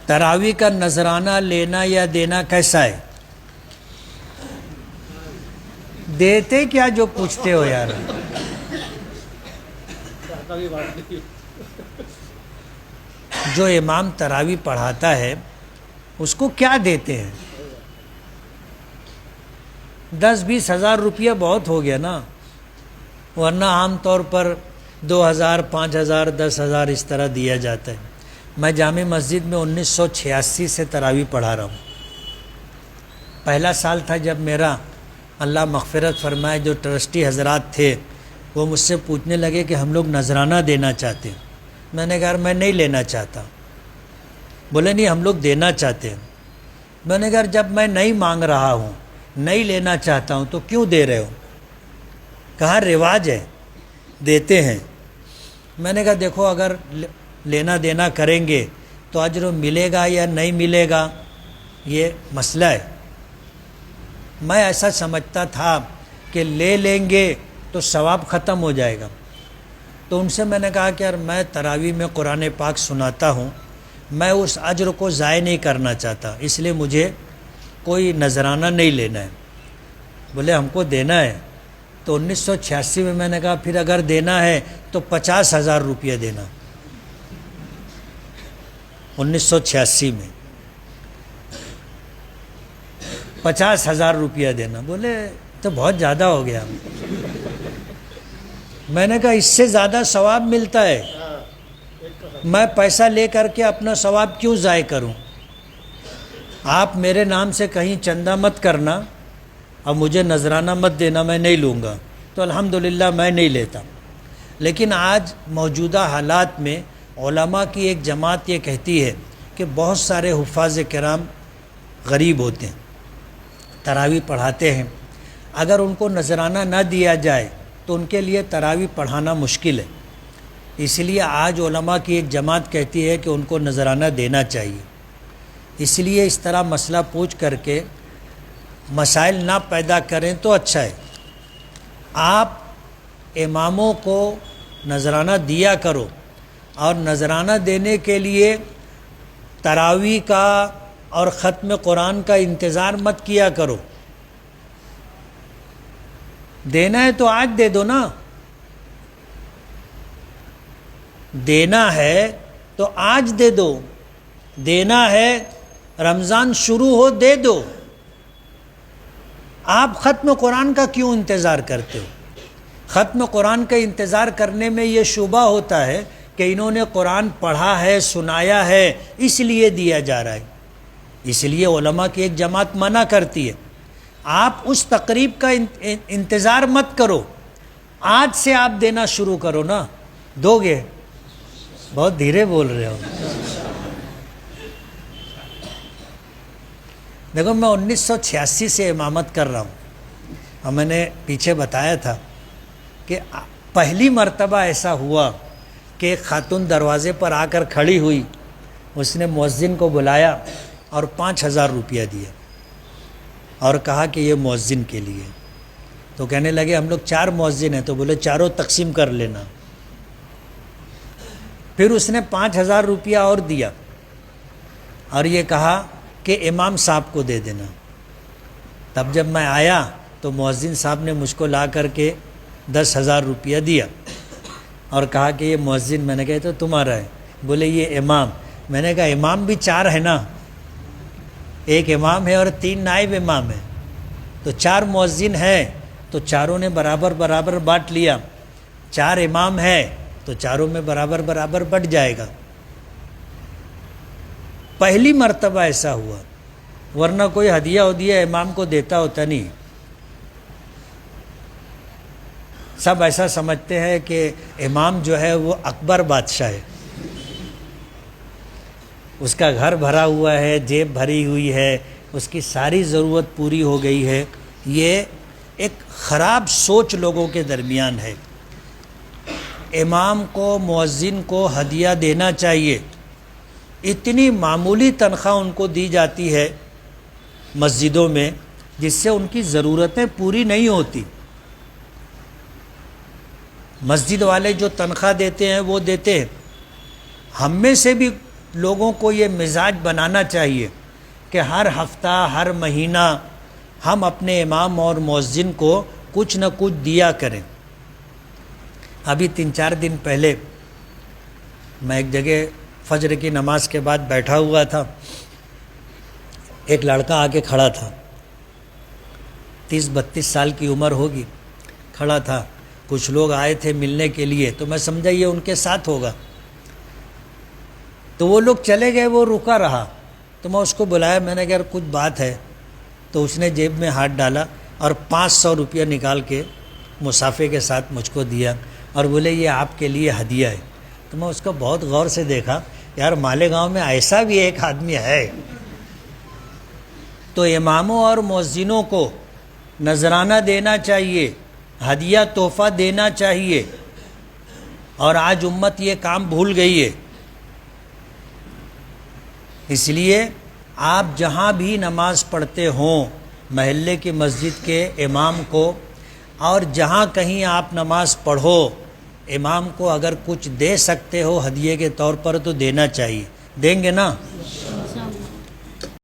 تراویح کا نذرانہ لینا یا دینا کیسا ہے؟ دیتے کیا جو پوچھتے ہو یار؟ جو امام تراویح پڑھاتا ہے اس کو کیا دیتے ہیں؟ 10-20 ہزار روپیہ بہت ہو گیا نا، ورنہ عام طور پر 2,000 5,000 10,000 اس طرح دیا جاتا ہے۔ میں جامع مسجد میں 1986 سے تراویح پڑھا رہا ہوں۔ پہلا سال تھا جب میرا، اللہ مغفرت فرمائے، جو ٹرسٹی حضرات تھے وہ مجھ سے پوچھنے لگے کہ ہم لوگ نذرانہ دینا چاہتے ہیں۔ میں نے کہا میں نہیں لینا چاہتا۔ بولے نہیں ہم لوگ دینا چاہتے ہیں۔ میں نے کہا جب میں نہیں مانگ رہا ہوں، نہیں لینا چاہتا ہوں تو کیوں دے رہے ہو؟ کہا رواج ہے دیتے ہیں۔ میں نے کہا دیکھو اگر لینا دینا کریں گے تو اجر ملے گا یا نہیں ملے گا یہ مسئلہ ہے۔ میں ایسا سمجھتا تھا کہ لے لیں گے تو ثواب ختم ہو جائے گا، تو ان سے میں نے کہا کہ یار میں تراویح میں قرآن پاک سناتا ہوں، میں اس اجر کو ضائع نہیں کرنا چاہتا، اس لیے مجھے کوئی نذرانہ نہیں لینا ہے۔ بولے ہم کو دینا ہے۔ تو 1986 میں نے کہا پھر اگر دینا ہے تو 50,000 روپیہ دینا۔ 1986 میں 50,000 روپیہ دینا۔ بولے تو بہت زیادہ ہو گیا۔ میں نے کہا اس سے زیادہ ثواب ملتا ہے، میں پیسہ لے کر کے اپنا ثواب کیوں ضائع کروں؟ آپ میرے نام سے کہیں چندہ مت کرنا اور مجھے نذرانہ مت دینا، میں نہیں لوں گا۔ تو الحمدللہ میں نہیں لیتا۔ لیکن آج موجودہ حالات میں علماء کی ایک جماعت یہ کہتی ہے کہ بہت سارے حفاظ کرام غریب ہوتے ہیں، تراویح پڑھاتے ہیں، اگر ان کو نذرانہ نہ دیا جائے تو ان کے لیے تراویح پڑھانا مشکل ہے۔ اس لیے آج علماء کی ایک جماعت کہتی ہے کہ ان کو نذرانہ دینا چاہیے۔ اس لیے اس طرح مسئلہ پوچھ کر کے مسائل نہ پیدا کریں تو اچھا ہے۔ آپ اماموں کو نذرانہ دیا کرو، اور نذرانہ دینے کے لیے تراویح کا اور ختم قرآن کا انتظار مت کیا کرو۔ دینا ہے تو آج دے دو نا، دینا ہے تو آج دے دو، دینا ہے رمضان شروع ہو دے دو۔ آپ ختم قرآن کا کیوں انتظار کرتے ہو؟ ختم قرآن کا انتظار کرنے میں یہ شبہ ہوتا ہے کہ انہوں نے قرآن پڑھا ہے، سنایا ہے، اس لیے دیا جا رہا ہے۔ اس لیے علماء کی ایک جماعت منع کرتی ہے آپ اس تقریب کا انتظار مت کرو، آج سے آپ دینا شروع کرو نا۔ دو گے؟ بہت دھیرے بول رہے ہو۔ دیکھو میں 1986 سے امامت کر رہا ہوں، اور میں نے پیچھے بتایا تھا کہ پہلی مرتبہ ایسا ہوا کہ ایک خاتون دروازے پر آ کر کھڑی ہوئی، اس نے مؤذن کو بلایا اور 5,000 روپیہ دیا اور کہا کہ یہ مؤذن کے لیے۔ تو کہنے لگے ہم لوگ 4 مؤذن ہیں، تو بولے چاروں تقسیم کر لینا۔ پھر اس نے 5,000 روپیہ اور دیا اور یہ کہا کہ امام صاحب کو دے دینا۔ تب جب میں آیا تو مؤذن صاحب نے مجھ کو لا کر کے 10,000 روپیہ دیا اور کہا کہ یہ مؤذن، میں نے کہا تو تمہارا ہے۔ بولے یہ امام، میں نے کہا امام بھی 4 ہے نا، ایک امام ہے اور 3 نائب امام ہیں، تو 4 مؤذن ہیں تو چاروں نے برابر برابر بانٹ لیا، 4 امام ہے تو چاروں میں برابر برابر بٹ جائے گا۔ پہلی مرتبہ ایسا ہوا، ورنہ کوئی ہدیہ امام کو دیتا ہوتا نہیں۔ سب ایسا سمجھتے ہیں کہ امام جو ہے وہ اکبر بادشاہ ہے، اس کا گھر بھرا ہوا ہے، جیب بھری ہوئی ہے، اس کی ساری ضرورت پوری ہو گئی ہے۔ یہ ایک خراب سوچ لوگوں کے درمیان ہے۔ امام کو، مؤذن کو ہدیہ دینا چاہیے۔ اتنی معمولی تنخواہ ان کو دی جاتی ہے مسجدوں میں جس سے ان کی ضرورتیں پوری نہیں ہوتی۔ مسجد والے جو تنخواہ دیتے ہیں وہ دیتے ہیں، ہم میں سے بھی لوگوں کو یہ مزاج بنانا چاہیے کہ ہر ہفتہ ہر مہینہ ہم اپنے امام اور مؤذن کو کچھ نہ کچھ دیا کریں۔ ابھی 3-4 دن پہلے میں ایک جگہ فجر کی نماز کے بعد بیٹھا ہوا تھا، ایک لڑکا آ کے کھڑا تھا، 30-32 سال کی عمر ہوگی، کھڑا تھا، کچھ لوگ آئے تھے ملنے کے لیے، تو میں سمجھا یہ ان کے ساتھ ہوگا، تو وہ لوگ چلے گئے، وہ رکا رہا، تو میں اس کو بلایا، میں نے کہا کچھ بات ہے، تو اس نے جیب میں ہاتھ ڈالا اور 500 روپیہ نکال کے مصافے کے ساتھ مجھ کو دیا اور بولے یہ آپ کے لیے ہدیہ ہے۔ تو میں اس کو بہت غور سے دیکھا، یار مالیگاؤں میں ایسا بھی ایک آدمی ہے۔ تو اماموں اور مؤذنوں کو نذرانہ دینا چاہیے، ہدیہ تحفہ دینا چاہیے، اور آج امت یہ کام بھول گئی ہے۔ اس لیے آپ جہاں بھی نماز پڑھتے ہوں محلے کی مسجد کے امام کو، اور جہاں کہیں آپ نماز پڑھو امام کو اگر کچھ دے سکتے ہو ہدیے کے طور پر تو دینا چاہیے، دیں گے نا؟